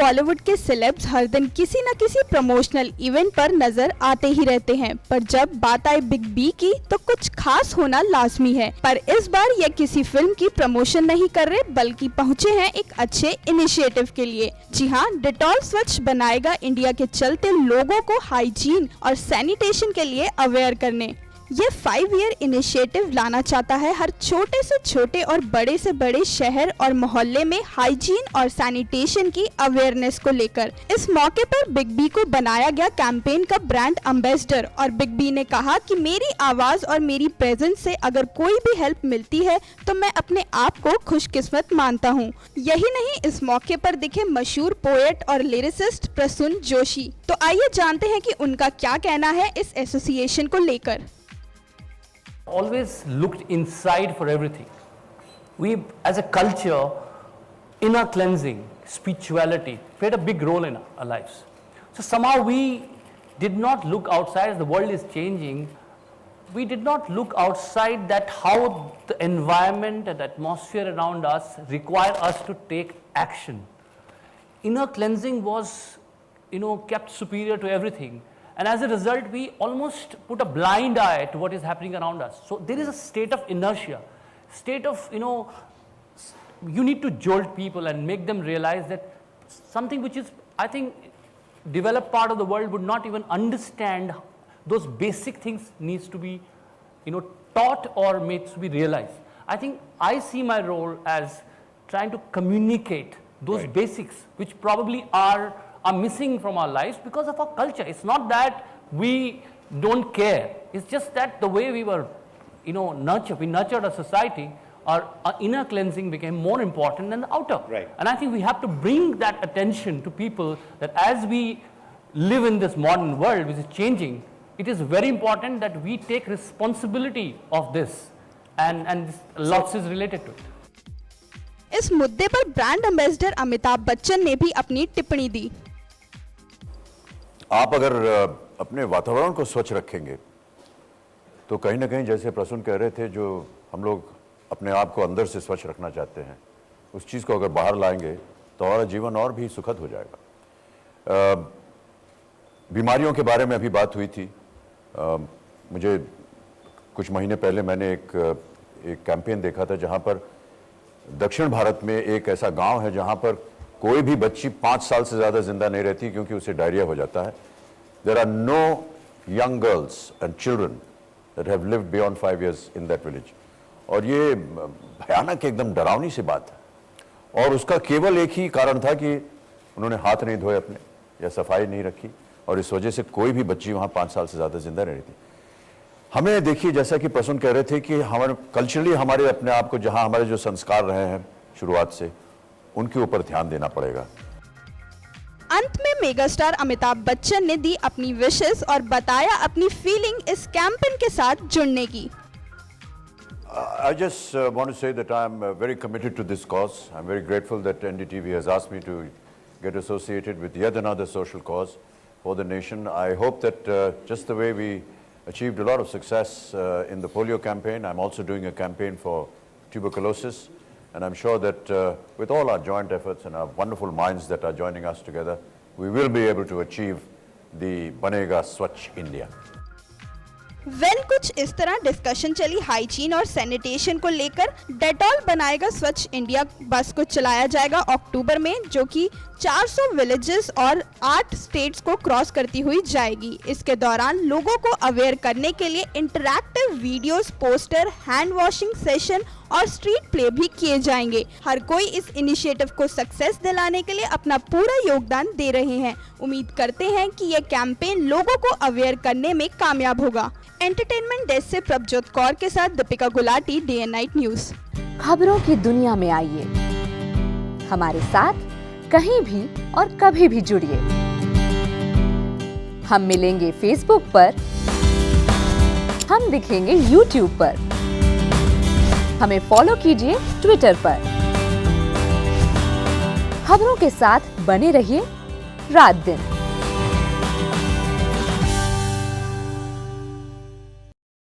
बॉलीवुड के सेलेब्स हर दिन किसी न किसी प्रमोशनल इवेंट पर नजर आते ही रहते हैं, पर जब बात आए बिग बी की तो कुछ खास होना लाजमी है। पर इस बार ये किसी फिल्म की प्रमोशन नहीं कर रहे, बल्कि पहुंचे हैं एक अच्छे इनिशिएटिव के लिए। जी हाँ, डेटॉल स्वच्छ बनाएगा इंडिया के चलते लोगों को हाइजीन और सैनिटेशन के लिए अवेयर करने। ये 5 ईयर इनिशिएटिव लाना चाहता है हर छोटे से छोटे और बड़े से बड़े शहर और मोहल्ले में हाइजीन और सैनिटेशन की अवेयरनेस को लेकर। इस मौके पर बिग बी को बनाया गया कैंपेन का ब्रांड एम्बेसडर, और बिग बी ने कहा कि मेरी आवाज और मेरी प्रेजेंस से अगर कोई भी हेल्प मिलती है तो मैं अपने आप को खुशकिस्मत मानता हूँ। यही नहीं, इस मौके पर दिखे मशहूर पोएट और लिरिसिस्ट प्रसून जोशी। तो आइए जानते हैं कि उनका क्या कहना है इस एसोसिएशन को लेकर। Always looked inside for everything. We as a culture, inner cleansing, spirituality played a big role in our lives. So somehow we did not look outside. As the world is changing, we did not look outside that how the environment and the atmosphere around us require us to take action. Inner cleansing was, kept superior to everything. And as a result, we almost put a blind eye to what is happening around us. So there is a state of inertia, state of, you need to jolt people and make them realize that something which is, I think, developed part of the world would not even understand those basic things needs to be, taught or made to be realized. I think I see my role as trying to communicate those basics which probably are missing from our lives because of our culture. It's not that we don't care. It's just that the way we were, we nurtured a society, our inner cleansing became more important than the outer. Right. And I think we have to bring that attention to people that as we live in this modern world which is changing, it is very important that we take responsibility of this, and lots is related to it. इस मुद्दे पर brand ambassador Amitabh Bachchan ने भी अपनी टिप्पणी दी। आप अगर अपने वातावरण को स्वच्छ रखेंगे तो कहीं ना कहीं, जैसे प्रसून कह रहे थे, जो हम लोग अपने आप को अंदर से स्वच्छ रखना चाहते हैं, उस चीज़ को अगर बाहर लाएंगे तो हमारा जीवन और भी सुखद हो जाएगा। बीमारियों के बारे में अभी बात हुई थी। मुझे कुछ महीने पहले मैंने एक कैंपेन देखा था जहाँ पर दक्षिण भारत में एक ऐसा गांव है जहाँ पर कोई भी बच्ची 5 साल से ज़्यादा जिंदा नहीं रहती क्योंकि उसे डायरिया हो जाता है। There are no young girls and children that have lived beyond 5 years in that village. और ये भयानक, एकदम डरावनी सी बात है। और उसका केवल एक ही कारण था कि उन्होंने हाथ नहीं धोए अपने, या सफाई नहीं रखी, और इस वजह से कोई भी बच्ची वहाँ 5 साल से ज़्यादा जिंदा नहीं रहती। हमें देखिए, जैसा कि प्रसून कह रहे थे कि हमारे कल्चरली हमारे अपने आप को, जहाँ हमारे जो संस्कार रहे हैं शुरुआत से, उनके ऊपर ध्यान देना पड़ेगा। अंत में मेगास्टार अमिताभ बच्चन ने दी अपनी विशेस और बताया अपनी फीलिंग इस कैंपेन के साथ जुड़ने की। I just want to say that I am very committed to this cause. I am very grateful that NDTV has asked me to get associated with yet another social cause for the nation. I hope that just the way we achieved a lot of success in the polio campaign, I'm also doing a campaign for tuberculosis. And I'm sure that with all our joint efforts and our wonderful minds that are joining us together, we will be able to achieve the Banega Swachh India. कुछ इस तरह discussion चली hygiene और sanitation को लेकर। Dettol बनाएगा स्वच्छ India बस को चलाया जाएगा अक्टूबर में, जो कि 400 विलेजेस और 8 स्टेट्स को क्रॉस करती हुई जाएगी। इसके दौरान लोगों को अवेयर करने के लिए interactive videos, poster, hand washing session और स्ट्रीट प्ले भी किए जाएंगे। हर कोई इस इनिशिएटिव को सक्सेस दिलाने के लिए अपना पूरा योगदान दे रहे हैं। उम्मीद करते हैं कि ये कैंपेन लोगों को अवेयर करने में कामयाब होगा। एंटरटेनमेंट डेस्क से प्रभजोत कौर के साथ Deepika Gulati, day and night news. खबरों की दुनिया में आइए, हमारे साथ कहीं भी और कभी भी जुड़िए। हम मिलेंगे फेसबुक पर, हम दिखेंगे यूट्यूब पर, हमें फॉलो कीजिए ट्विटर पर। खबरों के साथ बने रहिए रात दिन।